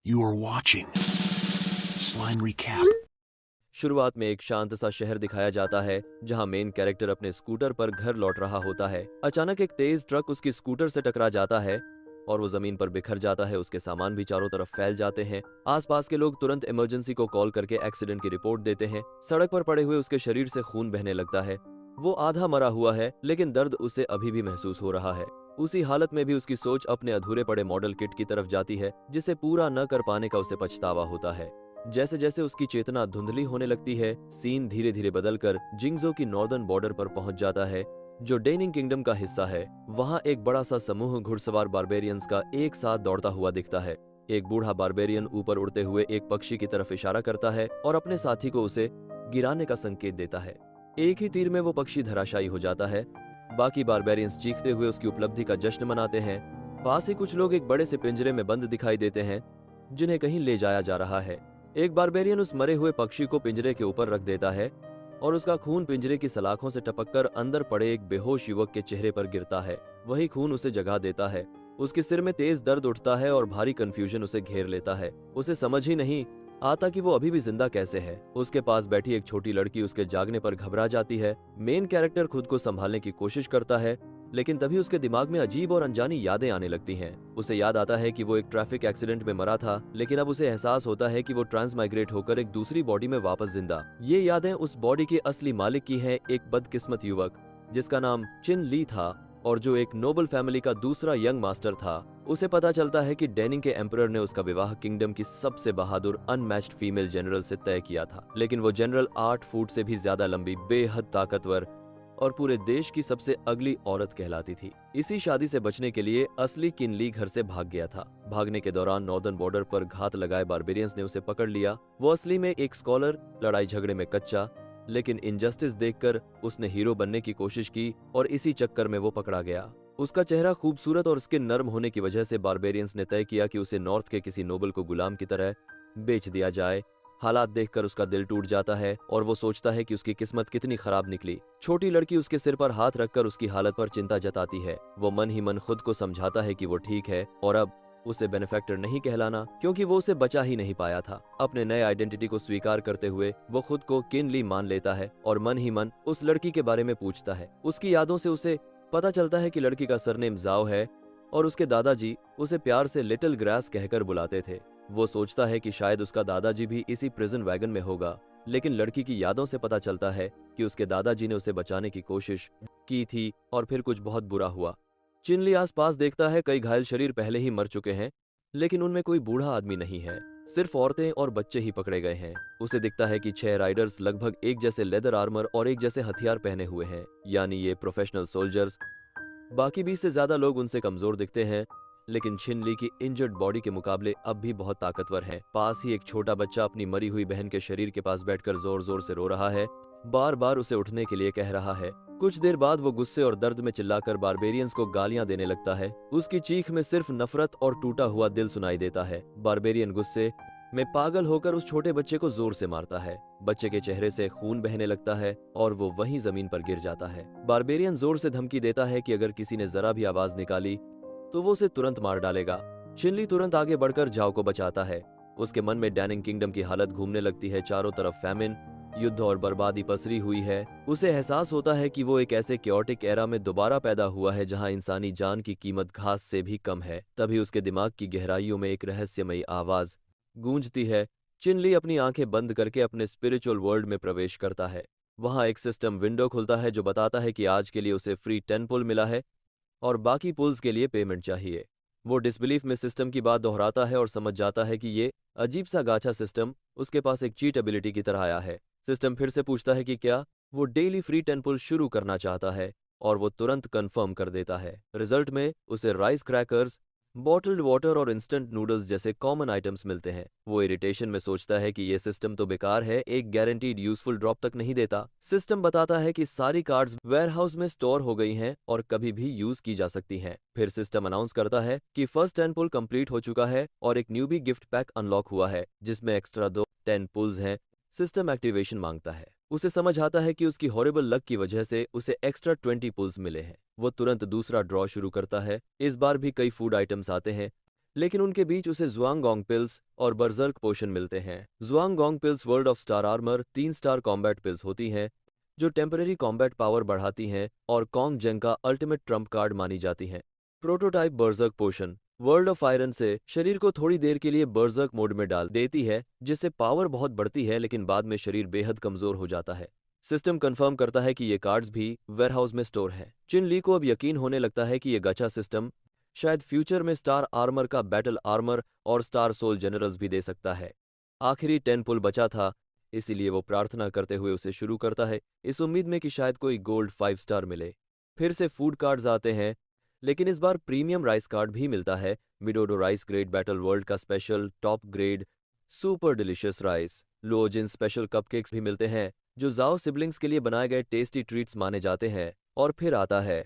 You are watching Slime Recap. शुरुआत में एक शांत सा शहर दिखाया जाता है जहां मेन कैरेक्टर अपने स्कूटर पर घर लौट रहा होता है। अचानक एक तेज ट्रक उसकी स्कूटर से टकरा जाता है और वो जमीन पर बिखर जाता है। उसके सामान भी चारों तरफ फैल जाते हैं। आसपास के लोग तुरंत इमरजेंसी को कॉल करके एक्सीडेंट की रिपोर्ट देते हैं। सड़क पर पड़े हुए उसके शरीर से खून बहने लगता है। वो आधा मरा हुआ है लेकिन दर्द उसे अभी भी महसूस हो रहा है। उसी हालत में भी उसकी सोच अपने अधूरे पड़े मॉडल किट की तरफ जाती है जिसे पूरा न कर पाने का उसे पछतावा होता है। जैसे जैसे उसकी चेतना धुंधली होने लगती है, सीन धीरे धीरे बदलकर जिंगजो की नॉर्दर्न बॉर्डर पर पहुंच जाता है जो डेनिंग किंगडम का हिस्सा है। वहां एक बड़ा सा समूह घुड़सवार बारबेरियंस का एक साथ दौड़ता हुआ दिखता है। एक बूढ़ा बारबेरियन ऊपर उड़ते हुए एक पक्षी की तरफ इशारा करता है और अपने साथी को उसे गिराने का संकेत देता है। एक ही तीर में वो पक्षी धराशायी हो जाता है। बाकी बारबेरियंस चीखते हुए उसकी उपलब्धि का जश्न मनाते हैं। पास ही कुछ लोग एक बड़े से पिंजरे में बंद दिखाई देते हैं जिन्हें कहीं ले जाया जा रहा है। एक बारबेरियन उस मरे हुए पक्षी को पिंजरे के ऊपर रख देता है और उसका खून पिंजरे की सलाखों से टपककर अंदर पड़े एक बेहोश युवक के चेहरे पर गिरता है। वही खून उसे जगा देता है। उसके सिर में तेज दर्द उठता है और भारी कंफ्यूजन उसे घेर लेता है। उसे समझ ही नहीं आता कि वो अभी भी जिंदा कैसे है। उसके पास बैठी एक छोटी लड़की उसके जागने पर घबरा जाती है। मेन कैरेक्टर खुद को संभालने की कोशिश करता है लेकिन तभी उसके दिमाग में अजीब और अनजानी यादें आने लगती हैं। उसे याद आता है कि वो एक ट्रैफिक एक्सीडेंट में मरा था लेकिन अब उसे एहसास होता है कि वो ट्रांसमाइग्रेट होकर एक दूसरी बॉडी में वापस जिंदा। ये यादें उस बॉडी के असली मालिक की हैं, एक बदकिस्मत युवक जिसका नाम चिन ली था और जो एक नोबल फैमिली का दूसरा यंग मास्टर था। उसे पता चलता है कि डेनिंग के एम्परर ने उसका विवाह किंगडम की सबसे बहादुर अनमैच्ड फीमेल जनरल से तय किया था। लेकिन वो जनरल 8 फुट से भी ज्यादा लंबी, बेहद ताकतवर और पूरे देश की सबसे अगली औरत कहलाती थी। इसी शादी से बचने के लिए असली किनली घर से भाग गया था। भागने के दौरान नॉर्दर्न बॉर्डर पर घात लगाए बारबेरियंस ने उसे पकड़ लिया। वो असली में एक स्कॉलर, लड़ाई झगड़े में कच्चा, लेकिन इनजस्टिस देखकर उसने हीरो बनने की कोशिश की और इसी चक्कर में वो पकड़ा गया। उसका चेहरा खूबसूरत और स्किन नर्म होने की वजह से बारबेरियंस ने तय किया कि उसे नॉर्थ के किसी नोबल को गुलाम की तरह बेच दिया जाए। हालात देखकर उसका दिल टूट जाता है और वो सोचता है कि उसकी किस्मत कितनी खराब निकली। छोटी लड़की उसके सिर पर हाथ रखकर उसकी हालत पर चिंता जताती है। वो मन ही मन खुद को समझाता है कि वो ठीक है और अब उसे बेनिफैक्टर नहीं कहलाना क्योंकि वो उसे बचा ही नहीं पाया था। अपने नए आइडेंटिटी को स्वीकार करते हुए वो खुद को किनली मान लेता है और मन ही मन उस लड़की के बारे में पूछता है। उसकी यादों से उसे पता चलता है कि लड़की का सरनेम जाओ है और उसके दादाजी उसे प्यार से लिटिल ग्रास कहकर बुलाते थे। वो सोचता है कि शायद उसका दादाजी भी इसी प्रिजन वैगन में होगा, लेकिन लड़की की यादों से पता चलता है कि उसके दादाजी ने उसे बचाने की कोशिश की थी और फिर कुछ बहुत बुरा हुआ। चिनली आसपास देखता है, कई घायल शरीर पहले ही मर चुके हैं लेकिन उनमें कोई बूढ़ा आदमी नहीं है, सिर्फ औरतें और बच्चे ही पकड़े गए हैं। उसे दिखता है कि 6 राइडर्स लगभग एक जैसे लेदर आर्मर और एक जैसे हथियार पहने हुए हैं, यानी ये प्रोफेशनल सोल्जर्स। बाकी 20 से ज्यादा लोग उनसे कमजोर दिखते हैं लेकिन छिनली की इंजर्ड बॉडी के मुकाबले अब भी बहुत ताकतवर है। पास ही एक छोटा बच्चा अपनी मरी हुई बहन के शरीर के पास बैठकर जोर जोर से रो रहा है, बार बार उसे उठने के लिए कह रहा है। कुछ देर बाद वो गुस्से और दर्द में चिल्लाकर बारबेरियंस को गालियां देने लगता है। उसकी चीख में सिर्फ नफरत और टूटा हुआ दिल सुनाई देता है। बारबेरियन गुस्से में पागल होकर उस छोटे बच्चे को जोर से मारता है। बच्चे के चेहरे से खून बहने लगता है और वो वहीं जमीन पर गिर जाता है। बारबेरियन जोर से धमकी देता है कि अगर किसी ने जरा भी आवाज निकाली तो वो उसे तुरंत मार डालेगा। चिनली तुरंत आगे बढ़कर जाओ को बचाता है। उसके मन में डैनिंग किंगडम की हालत घूमने लगती है। चारों तरफ फैमिन, युद्ध और बर्बादी पसरी हुई है। उसे एहसास होता है कि वो एक ऐसे क्योटिक एरा में दोबारा पैदा हुआ है जहां इंसानी जान की कीमत घास से भी कम है। तभी उसके दिमाग की गहराइयों में एक रहस्यमयी आवाज गूंजती है। चिनली अपनी आंखें बंद करके अपने स्पिरिचुअल वर्ल्ड में प्रवेश करता है। वहां एक सिस्टम विंडो खुलता है जो बताता है कि आज के लिए उसे फ्री 10 पुल मिला है और बाकी पुल्स के लिए पेमेंट चाहिए। वो डिसबिलीफ में सिस्टम की बात दोहराता है और समझ जाता है कि ये अजीब सा गाचा सिस्टम उसके पास एक चीट एबिलिटी की तरह आया है। सिस्टम फिर से पूछता है कि क्या वो डेली फ्री 10 पुल शुरू करना चाहता है और वो तुरंत कंफर्म कर देता है। रिजल्ट में उसे राइस क्रैकर्स, बॉटल्ड वाटर और इंस्टेंट नूडल्स जैसे कॉमन आइटम्स मिलते हैं। वो इरिटेशन में सोचता है कि ये सिस्टम तो बेकार है, एक गारंटीड यूजफुल ड्रॉप तक नहीं देता। सिस्टम बताता है कि सारी कार्ड्स वेयरहाउस में स्टोर हो गई हैं और कभी भी यूज की जा सकती हैं। फिर सिस्टम अनाउंस करता है कि फर्स्ट 10 पुल कंप्लीट हो चुका है और एक न्यूबी गिफ्ट पैक अनलॉक हुआ है जिसमें एक्स्ट्रा 2 10 पुल्स हैं। सिस्टम एक्टिवेशन मांगता है। उसे समझ आता है कि उसकी हॉरिबल लक की वजह से उसे एक्स्ट्रा 20 पुल्स मिले हैं। वो तुरंत दूसरा ड्रॉ शुरू करता है। इस बार भी कई फूड आइटम्स आते हैं लेकिन उनके बीच उसे जुआंगोंग पिल्स और बर्जर्क पोशन मिलते हैं। Juangong pills world of star armor 3 star combat pills होती हैं जो टेम्परेरी कॉम्बैट पावर बढ़ाती हैं और कॉन्ग जेंग का अल्टीमेट ट्रम्प कार्ड मानी जाती हैं। Prototype berserk potion world of iron से शरीर को थोड़ी देर के लिए बर्जर्क मोड में डाल देती है, जिससे पावर बहुत बढ़ती है, लेकिन बाद में शरीर बेहद कमजोर हो जाता है। सिस्टम कंफर्म करता है कि ये कार्ड्स भी वेयरहाउस में स्टोर हैं। चिन ली को अब यकीन होने लगता है कि ये गाचा सिस्टम शायद फ्यूचर में स्टार आर्मर का बैटल आर्मर और स्टार सोल जनरल्स भी दे सकता है। आखिरी 10 पुल बचा था, इसीलिए वो प्रार्थना करते हुए उसे शुरू करता है, इस उम्मीद में कि शायद कोई गोल्ड 5 स्टार मिले। फिर से फूड कार्ड्स आते हैं, लेकिन इस बार प्रीमियम राइस कार्ड भी मिलता है। Midodo rice grade battle world का special top grade super delicious rice. Luojin special cupcakes भी मिलते हैं जो जाओ सिबलिंग्स के लिए बनाए गए टेस्टी ट्रीट्स माने जाते हैं। और फिर आता है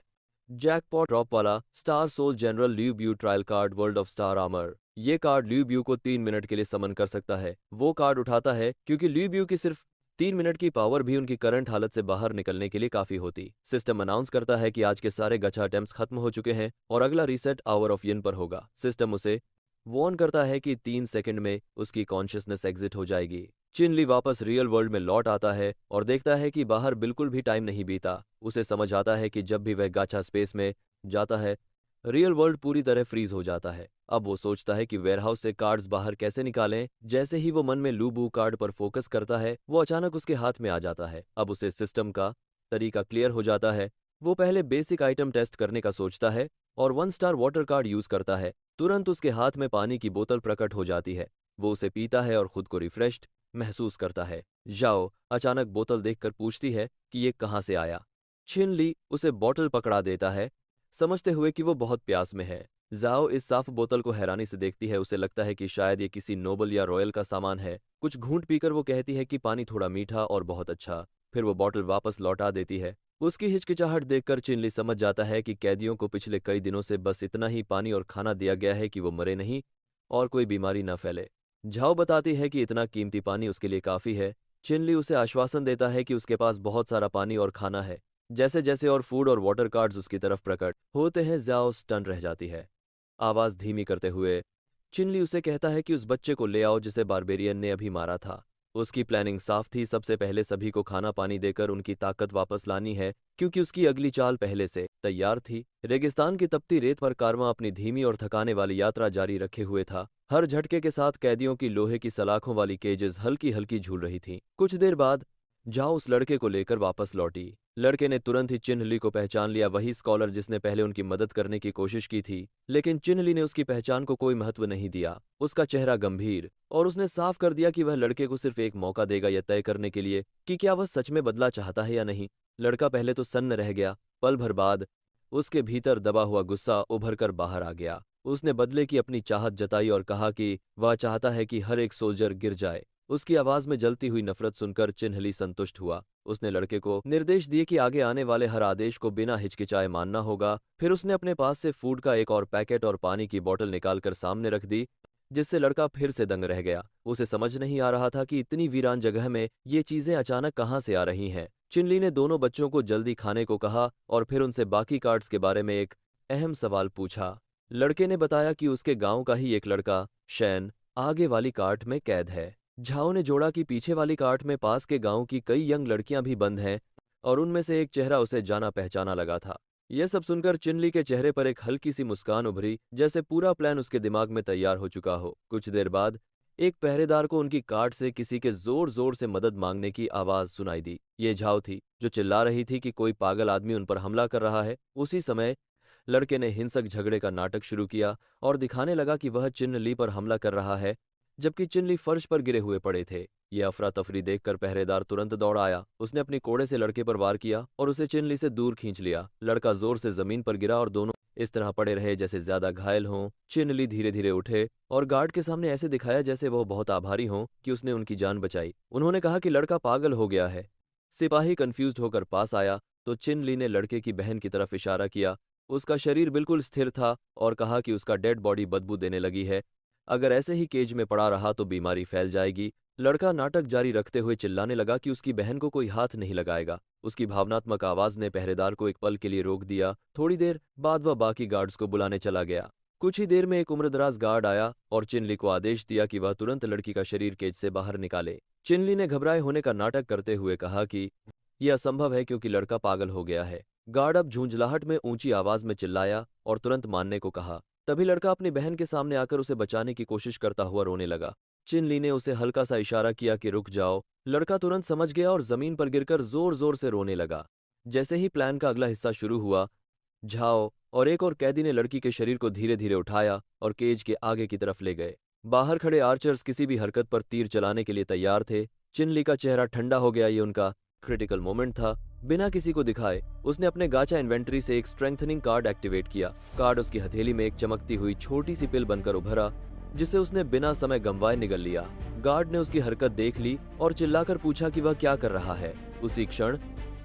जैकपॉट ड्रॉप वाला star soul general Lu Bu trial card world of star armor. ये कार्ड ल्यू ब्यू को 3 मिनट के लिए समन कर सकता है। वो कार्ड उठाता है क्योंकि ल्यू ब्यू की सिर्फ 3 मिनट की पावर भी उनकी करंट हालत से बाहर निकलने के लिए काफी होती। सिस्टम अनाउंस करता है कि आज के सारे गचा अटेम्प्ट्स खत्म हो चुके हैं और अगला रीसेट आवर ऑफ यिन पर होगा। सिस्टम उसे वॉर्न करता है कि 3 सेकंड में उसकी कॉन्शियसनेस एग्जिट हो जाएगी। चिन ली वापस रियल वर्ल्ड में लौट आता है और देखता है कि बाहर बिल्कुल भी टाइम नहीं बीता। उसे समझ आता है कि जब भी वह गाचा स्पेस में जाता है, रियल वर्ल्ड पूरी तरह फ्रीज हो जाता है। अब वो सोचता है कि वेयरहाउस से कार्ड्स बाहर कैसे निकालें। जैसे ही वो मन में लूबू कार्ड पर फोकस करता है, वो अचानक उसके हाथ में आ जाता है। अब उसे सिस्टम का तरीका क्लियर हो जाता है। वो पहले बेसिक आइटम टेस्ट करने का सोचता है और 1 स्टार वाटर कार्ड यूज करता है। तुरंत उसके हाथ में पानी की बोतल प्रकट हो जाती है। वो उसे पीता है और खुद को रिफ्रेश्ड महसूस करता है। जाओ अचानक बोतल देखकर पूछती है कि ये कहाँ से आया। छिन ली उसे बोतल पकड़ा देता है, समझते हुए कि वो बहुत प्यास में है। जाओ इस साफ बोतल को हैरानी से देखती है। उसे लगता है कि शायद ये किसी नोबल या रॉयल का सामान है। कुछ घूंट पीकर वो कहती है कि पानी थोड़ा मीठा और बहुत अच्छा। फिर वो बोतल वापस लौटा देती है। उसकी हिचकिचाहट देखकर चिनली समझ जाता है कि कैदियों को पिछले कई दिनों से बस इतना ही पानी और खाना दिया गया है कि वो मरे नहीं और कोई बीमारी न फैले। झाओ बताती है कि इतना कीमती पानी उसके लिए काफी है। चिनली उसे आश्वासन देता है कि उसके पास बहुत सारा पानी और खाना है। जैसे जैसे और फूड और वाटर कार्ड्स उसकी तरफ प्रकट होते हैं, जाओ स्टन रह जाती है। आवाज धीमी करते हुए चिनली उसे कहता है कि उस बच्चे को ले आओ जिसे बारबेरियन ने अभी मारा था। उसकी प्लानिंग साफ थी, सबसे पहले सभी को खाना पानी देकर उनकी ताकत वापस लानी है, क्योंकि उसकी अगली चाल पहले से तैयार थी। रेगिस्तान की तपती रेत पर कारवां अपनी धीमी और थकाने वाली यात्रा जारी रखे हुए था। हर झटके के साथ कैदियों की लोहे की सलाखों वाली केजेस हल्की हल्की झूल रही थीं। कुछ देर बाद जाओ उस लड़के को लेकर वापस लौटी। लड़के ने तुरंत ही चिन्हली को पहचान लिया, वही स्कॉलर जिसने पहले उनकी मदद करने की कोशिश की थी। लेकिन चिन्हली ने उसकी पहचान को कोई महत्व नहीं दिया। उसका चेहरा गंभीर और उसने साफ कर दिया कि वह लड़के को सिर्फ एक मौका देगा यह तय करने के लिए कि क्या वह सच में बदला चाहता है या नहीं। लड़का पहले तो सन्न रह गया, पल भर बाद उसके भीतर दबा हुआ गुस्सा उभर कर बाहर आ गया। उसने बदले की अपनी चाहत जताई और कहा कि वह चाहता है कि हर एक सोल्जर गिर जाए। उसकी आवाज में जलती हुई नफरत सुनकर चिन्हली संतुष्ट हुआ। उसने लड़के को निर्देश दिए कि आगे आने वाले हर आदेश को बिना हिचकिचाए मानना होगा। फिर उसने अपने पास से फूड का एक और पैकेट और पानी की बोतल निकालकर सामने रख दी, जिससे लड़का फिर से दंग रह गया। उसे समझ नहीं आ रहा था कि इतनी वीरान जगह में ये चीजें अचानक कहाँ से आ रही हैं। चिनली ने दोनों बच्चों को जल्दी खाने को कहा और फिर उनसे बाकी कार्ड्स के बारे में एक अहम सवाल पूछा। लड़के ने बताया कि उसके गांव का ही एक लड़का शैन आगे वाली कार्ट में कैद है। झाओ ने जोड़ा कि पीछे वाली कार्ट में पास के गांव की कई यंग लड़कियां भी बंद हैं और उनमें से एक चेहरा उसे जाना पहचाना लगा था। यह सब सुनकर चिनली के चेहरे पर एक हल्की सी मुस्कान उभरी, जैसे पूरा प्लान उसके दिमाग में तैयार हो चुका हो। कुछ देर बाद एक पहरेदार को उनकी कार्ट से किसी के जोर जोर से मदद मांगने की आवाज सुनाई दी। ये झाओ थी जो चिल्ला रही थी कि कोई पागल आदमी उन पर हमला कर रहा है। उसी समय लड़के ने हिंसक झगड़े का नाटक शुरू किया और दिखाने लगा कि वह चिन्हली पर हमला कर रहा है, जबकि चिन्हली फर्श पर गिरे हुए पड़े थे। ये अफरा तफरी देखकर पहरेदार तुरंत दौड़ आया। उसने अपनी कोड़े से लड़के पर वार किया और उसे चिन्हली से दूर खींच लिया। लड़का जोर से जमीन पर गिरा और दोनों इस तरह पड़े रहे जैसे ज्यादा घायल हों। चिन्हली धीरे धीरे उठे और गार्ड के सामने ऐसे दिखाया जैसे वह बहुत आभारी हों कि उसने उनकी जान बचाई। उन्होंने कहा कि लड़का पागल हो गया है। सिपाही कंफ्यूज्ड होकर पास आया तो चिन्हली ने लड़के की बहन की तरफ इशारा किया। उसका शरीर बिल्कुल स्थिर था और कहा कि उसका डेड बॉडी बदबू देने लगी है। अगर ऐसे ही केज में पड़ा रहा तो बीमारी फैल जाएगी। लड़का नाटक जारी रखते हुए चिल्लाने लगा कि उसकी बहन को कोई हाथ नहीं लगाएगा। उसकी भावनात्मक आवाज ने पहरेदार को एक पल के लिए रोक दिया। थोड़ी देर बाद वह बाकी गार्ड्स को बुलाने चला गया। कुछ ही देर में एक उम्रदराज गार्ड आया और चिनली को आदेश दिया कि वह तुरंत लड़की का शरीर केज से बाहर निकाले। चिनली ने घबराए होने का नाटक करते हुए कहा कि यह असंभव है क्योंकि लड़का पागल हो गया है। गार्ड अब झुंझलाहट में ऊंची आवाज में चिल्लाया और तुरंत मानने को कहा। तभी लड़का अपनी बहन के सामने आकर उसे बचाने की कोशिश करता हुआ रोने लगा। चिनली ने उसे हल्का सा इशारा किया कि रुक जाओ। लड़का तुरंत समझ गया और जमीन पर गिरकर जोर जोर से रोने लगा। जैसे ही प्लान का अगला हिस्सा शुरू हुआ, झाओ और एक और कैदी ने लड़की के शरीर को धीरे धीरे उठाया और केज के आगे की तरफ ले गए। बाहर खड़े आर्चर्स किसी भी हरकत पर तीर चलाने के लिए तैयार थे। चिनली का चेहरा ठंडा हो गया। ये उनका क्रिटिकल मोमेंट था। बिना किसी को दिखाए उसने अपने गाचा इन्वेंटरी से एक स्ट्रेंथनिंग कार्ड एक्टिवेट किया। कार्ड उसकी हथेली में एक चमकती हुई छोटी सी पिल बनकर उभरा, जिसे उसने बिना समय गंवाए निगल लिया। गार्ड ने उसकी हरकत देख ली और चिल्लाकर पूछा कि वह क्या कर रहा है। उसी क्षण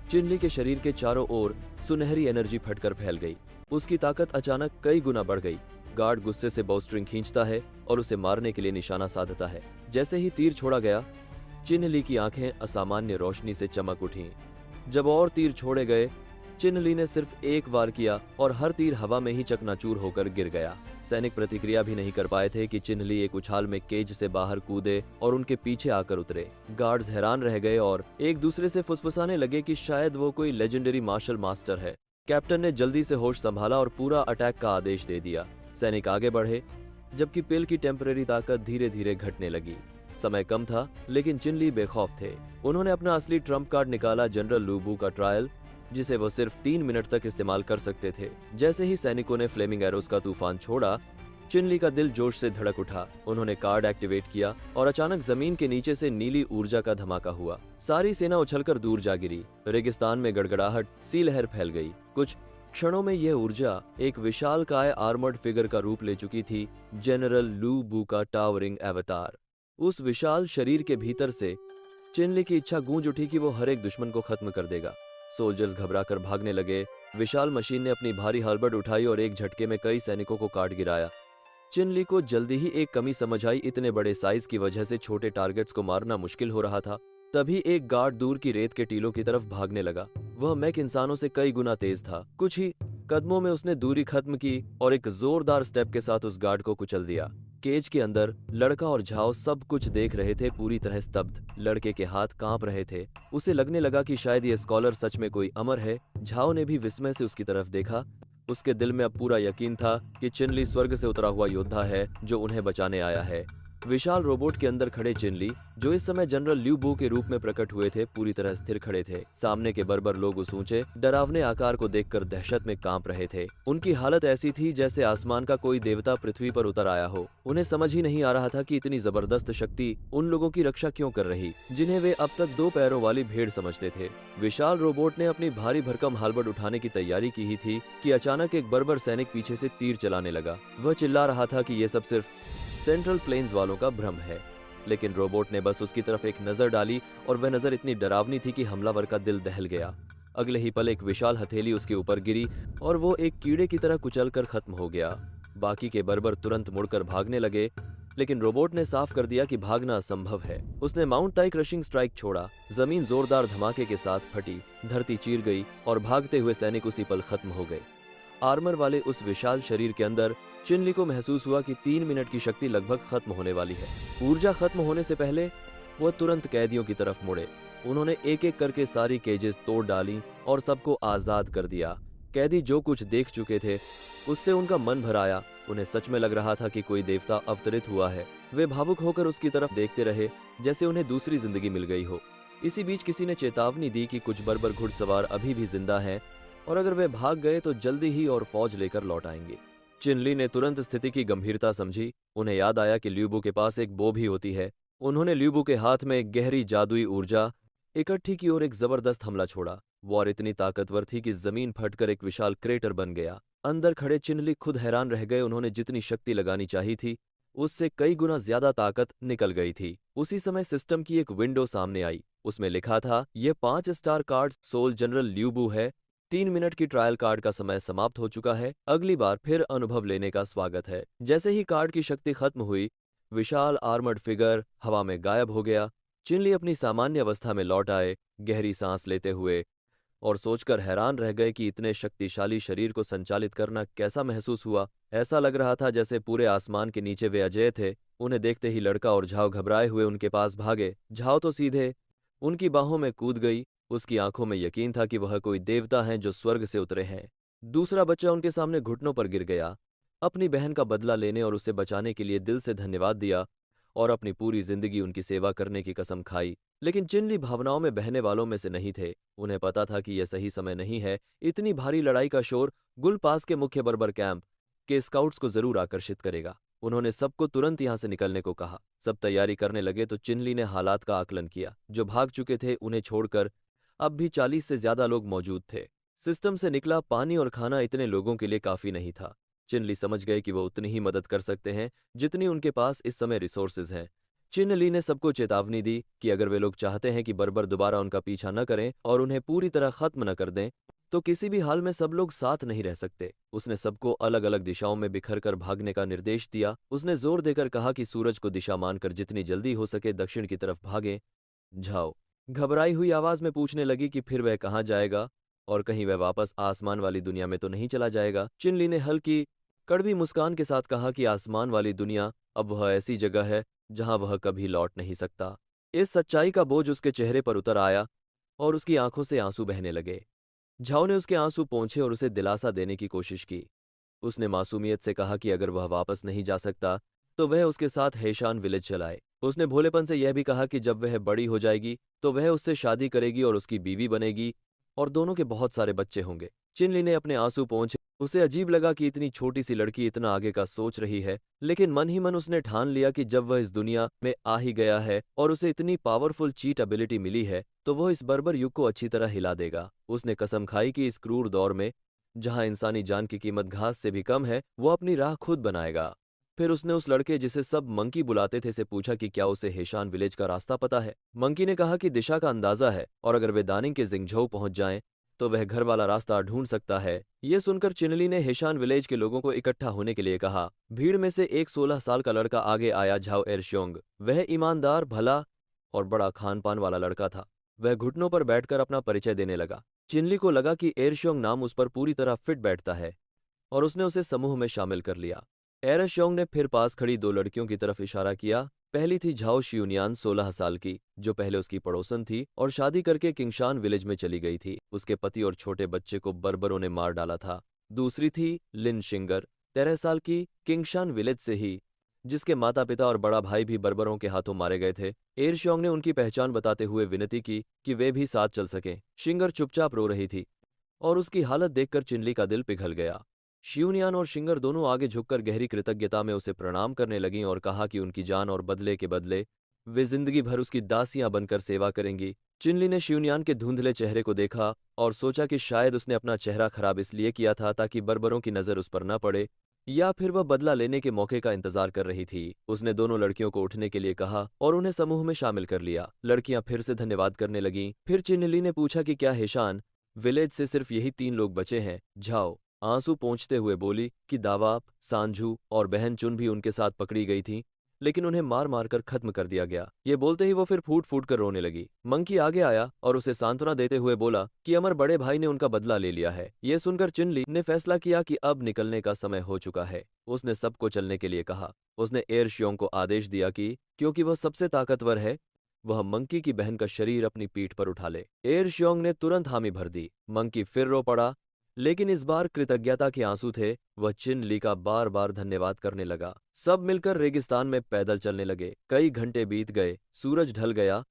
चिनली के शरीर के चारों ओर सुनहरी एनर्जी फटकर फैल गई। उसकी ताकत अचानक कई गुना बढ़ गई। गार्ड गुस्से से बॉस्ट्रिंग खींचता है और उसे मारने के लिए निशाना साधता है। जैसे ही तीर छोड़ा गया, चिनली की आंखें असामान्य रोशनी से चमक उठीं। जब और तीर छोड़े गए, चिनली ने सिर्फ एक वार किया और हर तीर हवा में ही चकनाचूर होकर गिर गया। सैनिक प्रतिक्रिया भी नहीं कर पाए थे कि चिनली एक उछाल में केज से बाहर कूदे और उनके पीछे आकर उतरे। गार्ड्स हैरान रह गए और एक दूसरे से फुसफुसाने लगे कि शायद वो कोई लेजेंडरी मार्शल मास्टर है। कैप्टन ने जल्दी से होश संभाला और पूरा अटैक का आदेश दे दिया। सैनिक आगे बढ़े, जबकि पिल की टेम्परेरी ताकत धीरे धीरे घटने लगी। समय कम था, लेकिन चिनली बेखौफ थे। उन्होंने अपना असली ट्रम्प कार्ड निकाला, जनरल लू बू का ट्रायल, जिसे वो सिर्फ 3 मिनट तक इस्तेमाल कर सकते थे। जैसे ही सैनिकों ने फ्लेमिंग एरोस का तूफान छोड़ा, चिनली का दिल जोश से धड़क उठा। उन्होंने कार्ड एक्टिवेट किया और अचानक जमीन के नीचे से नीली ऊर्जा का धमाका हुआ। सारी सेना उछलकर दूर जा गिरी। रेगिस्तान में गड़गड़ाहट सी लहर फैल गई। कुछ क्षणों में यह ऊर्जा एक विशालकाय आर्मर्ड फिगर का रूप ले चुकी थी, जनरल लू बू का टावरिंग अवतार। उस विशाल शरीर के भीतर से चिनली की इच्छा गूंज उठी कि वो हर एक दुश्मन को खत्म कर देगा। सोल्जर्स घबराकर भागने लगे। विशाल मशीन ने अपनी भारी हार्बर्ड उठाई और एक झटके में कई सैनिकों को काट गिराया। चिनली को जल्दी ही एक कमी समझ आई, इतने बड़े साइज की वजह से छोटे टारगेट्स को मारना मुश्किल हो रहा था। तभी एक गार्ड दूर की रेत के टीलों की तरफ भागने लगा। वह मैक इंसानों से कई गुना तेज था। कुछ ही कदमों में उसने दूरी खत्म की और एक जोरदार स्टेप के साथ उस गार्ड को कुचल दिया। केज के अंदर लड़का और झाओ सब कुछ देख रहे थे, पूरी तरह स्तब्ध। लड़के के हाथ कांप रहे थे। उसे लगने लगा कि शायद ये स्कॉलर सच में कोई अमर है। झाओ ने भी विस्मय से उसकी तरफ देखा। उसके दिल में अब पूरा यकीन था कि चिनली स्वर्ग से उतरा हुआ योद्धा है जो उन्हें बचाने आया है। विशाल रोबोट के अंदर खड़े चिनली, जो इस समय जनरल ल्यू बू के रूप में प्रकट हुए थे, पूरी तरह स्थिर खड़े थे। सामने के बर्बर लोग उस ऊंचे डरावने आकार को देखकर दहशत में कांप रहे थे। उनकी हालत ऐसी थी जैसे आसमान का कोई देवता पृथ्वी पर उतर आया हो। उन्हें समझ ही नहीं आ रहा था कि इतनी जबरदस्त शक्ति उन लोगों की रक्षा क्यों कर रही, जिन्हें वे अब तक 2 पैरों वाली भेड़ समझते थे। विशाल रोबोट ने अपनी भारी भरकम हार्बर्ड उठाने की तैयारी की ही थी कि अचानक एक बर्बर सैनिक पीछे से तीर चलाने लगा। वह चिल्ला रहा था कि ये सब सिर्फ सेंट्रल प्लेन्स वालों का भ्रम है, लेकिन रोबोट ने बस उसकी तरफ एक नजर डाली और वह नजर इतनी डरावनी थी कि हमलावर का दिल दहल गया। अगले ही पल एक विशाल हथेली उसके ऊपर गिरी और वो एक कीड़े की तरह कुचलकर खत्म हो गया। बाकी के बर्बर तुरंत मुड़कर भागने लगे, लेकिन रोबोट ने साफ कर दिया कि भागना असंभव है। उसने माउंट ताई क्रशिंग स्ट्राइक छोड़ा। जमीन जोरदार धमाके के साथ फटी, धरती चीर गई और भागते हुए सैनिक उसी पल खत्म हो गए। आर्मर वाले उस विशाल शरीर के अंदर चिनली को महसूस हुआ कि 3 मिनट की शक्ति लगभग खत्म होने वाली है। ऊर्जा खत्म होने से पहले वह तुरंत कैदियों की तरफ मुड़े। उन्होंने एक एक करके सारी केजेस तोड़ डाली और सबको आजाद कर दिया। कैदी जो कुछ देख चुके थे उससे उनका मन भर आया। उन्हें सच में लग रहा था कि कोई देवता अवतरित हुआ है। वे भावुक होकर उसकी तरफ देखते रहे, जैसे उन्हें दूसरी जिंदगी मिल गई हो। इसी बीच किसी ने चेतावनी दी कि कुछ बर्बर घुड़सवार अभी भी जिंदा हैं और अगर वे भाग गए तो जल्दी ही और फौज लेकर लौट आएंगे। चिनली ने तुरंत स्थिति की गंभीरता समझी। उन्हें याद आया कि ल्यूबू के पास एक बो भी होती है। उन्होंने ल्यूबू के हाथ में एक गहरी जादुई ऊर्जा इकट्ठी की और एक जबरदस्त हमला छोड़ा। वॉर इतनी ताकतवर थी कि जमीन फटकर एक विशाल क्रेटर बन गया। अंदर खड़े चिनली खुद हैरान रह गए। उन्होंने जितनी शक्ति लगानी चाहिए थी उससे कई गुना ज्यादा ताकत निकल गई थी। उसी समय सिस्टम की एक विंडो सामने आई। उसमें लिखा था, यह 5 स्टार कार्ड सोल जनरल ल्यूबू है। 3 मिनट की ट्रायल कार्ड का समय समाप्त हो चुका है। अगली बार फिर अनुभव लेने का स्वागत है। जैसे ही कार्ड की शक्ति खत्म हुई, विशाल आर्मर्ड फिगर हवा में गायब हो गया। चिनली अपनी सामान्य अवस्था में लौट आए। गहरी सांस लेते हुए और सोचकर हैरान रह गए कि इतने शक्तिशाली शरीर को संचालित करना कैसा महसूस हुआ। ऐसा लग रहा था जैसे पूरे आसमान के नीचे वे अजय थे। उन्हें देखते ही लड़का और झाओ घबराए हुए उनके पास भागे। झाओ तो सीधे उनकी बाहों में कूद गई। उसकी आंखों में यकीन था कि वह कोई देवता हैं जो स्वर्ग से उतरे हैं। दूसरा बच्चा उनके सामने घुटनों पर गिर गया, अपनी बहन का बदला लेने और उसे बचाने के लिए दिल से धन्यवाद दिया और अपनी पूरी जिंदगी उनकी सेवा करने की कसम खाई। लेकिन चिनली भावनाओं में बहने वालों में से नहीं थे। उन्हें पता था कि यह सही समय नहीं है। इतनी भारी लड़ाई का शोर गुल पास के मुख्य बर्बर कैंप के स्काउट्स को जरूर आकर्षित करेगा। उन्होंने सबको तुरंत यहां से निकलने को कहा। सब तैयारी करने लगे तो चिनली ने हालात का आकलन किया। जो भाग चुके थे उन्हें छोड़कर अब भी 40 से ज्यादा लोग मौजूद थे। सिस्टम से निकला पानी और खाना इतने लोगों के लिए काफी नहीं था। चिनली समझ गए कि वो उतनी ही मदद कर सकते हैं जितनी उनके पास इस समय रिसोर्सेज हैं। चिनली ने सबको चेतावनी दी कि अगर वे लोग चाहते हैं कि बर्बर दोबारा उनका पीछा न करें और उन्हें पूरी तरह खत्म न कर दें, तो किसी भी हाल में सब लोग साथ नहीं रह सकते। उसने सबको अलग अलग दिशाओं में बिखर कर भागने का निर्देश दिया। उसने जोर देकर कहा कि सूरज को दिशा मानकर जितनी जल्दी हो सके दक्षिण की तरफ भागें। झाओ घबराई हुई आवाज में पूछने लगी कि फिर वह कहाँ जाएगा और कहीं वह वापस आसमान वाली दुनिया में तो नहीं चला जाएगा। चिनली ने हल्की कड़वी मुस्कान के साथ कहा कि आसमान वाली दुनिया अब वह ऐसी जगह है जहां वह कभी लौट नहीं सकता। इस सच्चाई का बोझ उसके चेहरे पर उतर आया और उसकी आंखों से आंसू बहने लगे। झाओ ने उसके आंसू पोंछे और उसे दिलासा देने की कोशिश की। उसने मासूमियत से कहा कि अगर वह वापस नहीं जा सकता तो वह उसके साथ हेशान विलेज चलाए। उसने भोलेपन से यह भी कहा कि जब वह बड़ी हो जाएगी तो वह उससे शादी करेगी और उसकी बीवी बनेगी और दोनों के बहुत सारे बच्चे होंगे। चिनली ने अपने आंसू पोंछे। उसे अजीब लगा कि इतनी छोटी सी लड़की इतना आगे का सोच रही है, लेकिन मन ही मन उसने ठान लिया कि जब वह इस दुनिया में आ ही गया है और उसे इतनी पावरफुल चीट एबिलिटी मिली है तो वह इस बर्बर युग को अच्छी तरह हिला देगा। उसने कसम खाई कि इस क्रूर दौर में जहां इंसानी जान की कीमत घास से भी कम है, वो अपनी राह खुद बनाएगा। फिर उसने उस लड़के जिसे सब मंकी बुलाते थे से पूछा कि क्या उसे हेशान विलेज का रास्ता पता है। मंकी ने कहा कि दिशा का अंदाजा है और अगर वे दानिंग के जिंगझोउ पहुंच जाएं तो वह घर वाला रास्ता ढूंढ सकता है। ये सुनकर चिनली ने हेशान विलेज के लोगों को इकट्ठा होने के लिए कहा। भीड़ में से एक 16 साल का लड़का आगे आया, झाओ एरश्योंग। वह ईमानदार, भला और बड़ा खान पान वाला लड़का था। वह घुटनों पर बैठकर अपना परिचय देने लगा। चिनली को लगा कि एरश्योंग नाम उस पर पूरी तरह फिट बैठता है और उसने उसे समूह में शामिल कर लिया। एरश्योंग ने फिर पास खड़ी दो लड़कियों की तरफ इशारा किया। पहली थी झाओ शियुनियान, 16 साल की, जो पहले उसकी पड़ोसन थी और शादी करके किंगशान विलेज में चली गई थी। उसके पति और छोटे बच्चे को बर्बरों ने मार डाला था। दूसरी थी लिन शिंगर, 13 साल की, किंगशान विलेज से ही, जिसके माता पिता और बड़ा भाई भी बर्बरों के हाथों मारे गए थे। एरश्योंग ने उनकी पहचान बताते हुए विनती की कि वे भी साथ चल सकें। शिंगर चुपचाप रो रही थी और उसकी हालत देखकर चिनली का दिल पिघल गया। शियुनियान और शिंगर दोनों आगे झुककर गहरी कृतज्ञता में उसे प्रणाम करने लगीं और कहा कि उनकी जान और बदले के बदले वे जिंदगी भर उसकी दासियां बनकर सेवा करेंगी। चिनली ने शियुनियान के धुंधले चेहरे को देखा और सोचा कि शायद उसने अपना चेहरा खराब इसलिए किया था ताकि बर्बरों की नजर उस पर न पड़े, या फिर वह बदला लेने के मौके का इंतजार कर रही थी। उसने दोनों लड़कियों को उठने के लिए कहा और उन्हें समूह में शामिल कर लिया। लड़कियां फिर से धन्यवाद करने लगीं। फिर चिनली ने पूछा कि क्या हेशान विलेज से सिर्फ यही 3 लोग बचे हैं। झाओ आंसू पोंछते हुए बोली कि दावाप, सांझू और बहन चुन भी उनके साथ पकड़ी गई थीं, लेकिन उन्हें मार मार कर खत्म कर दिया गया। ये बोलते ही वो फिर फूट फूट कर रोने लगी। मंकी आगे आया और उसे सांत्वना देते हुए बोला कि अमर बड़े भाई ने उनका बदला ले लिया है। ये सुनकर चिनली ने फैसला किया कि अब निकलने का समय हो चुका है। उसने सबको चलने के लिए कहा। उसने एरश्योंग को आदेश दिया कि क्योंकि वह सबसे ताकतवर है, वह मंकी की बहन का शरीर अपनी पीठ पर उठा ले। एरश्योंग ने तुरंत हामी भर दी। मंकी फिर रो पड़ा, लेकिन इस बार कृतज्ञता के आंसू थे। वह चिनली का बार बार धन्यवाद करने लगा। सब मिलकर रेगिस्तान में पैदल चलने लगे। कई घंटे बीत गए, सूरज ढल गया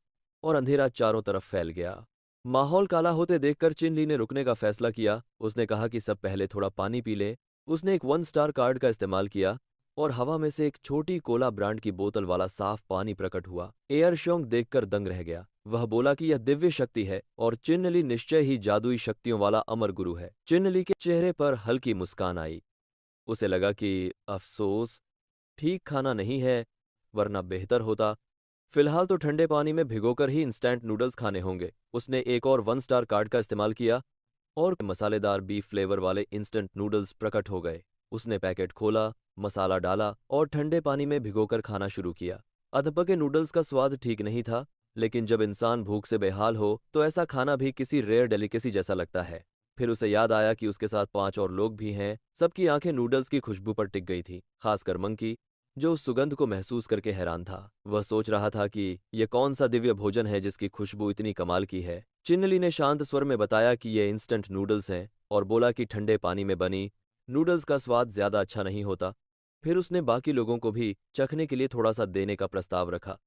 और अंधेरा चारों तरफ फैल गया। माहौल काला होते देखकर चिनली ने रुकने का फैसला किया। उसने कहा कि सब पहले थोड़ा पानी पी लें। उसने एक 1 स्टार कार्ड का इस्तेमाल किया और हवा में से एक छोटी कोला ब्रांड की बोतल वाला साफ पानी प्रकट हुआ। एयरशोंग देखकर दंग रह गया। वह बोला कि यह दिव्य शक्ति है और चिन्नली निश्चय ही जादुई शक्तियों वाला अमर गुरु है। चिन्नली के चेहरे पर हल्की मुस्कान आई। उसे लगा कि अफसोस, ठीक खाना नहीं है, वरना बेहतर होता। फिलहाल तो ठंडे पानी में भिगोकर ही इंस्टेंट नूडल्स खाने होंगे। उसने एक और 1 स्टार कार्ड का इस्तेमाल किया और मसालेदार बीफ फ्लेवर वाले इंस्टेंट नूडल्स प्रकट हो गए। उसने पैकेट खोला, मसाला डाला और ठंडे पानी में भिगोकर खाना शुरू किया। अधपके नूडल्स का स्वाद ठीक नहीं था, लेकिन जब इंसान भूख से बेहाल हो तो ऐसा खाना भी किसी रेयर डेलिकेसी जैसा लगता है। फिर उसे याद आया कि उसके साथ 5 और लोग भी हैं। सबकी आंखें नूडल्स की खुशबू पर टिक गई थी, खासकर मंकी, जो उस सुगंध को महसूस करके हैरान था। वह सोच रहा था कि यह कौन सा दिव्य भोजन है जिसकी खुशबू इतनी कमाल की है। चिन्नली ने शांत स्वर में बताया कि ये इंस्टेंट नूडल्स हैं और बोला कि ठंडे पानी में बनी नूडल्स का स्वाद ज्यादा अच्छा नहीं होता। फिर उसने बाकी लोगों को भी चखने के लिए थोड़ा सा देने का प्रस्ताव रखा।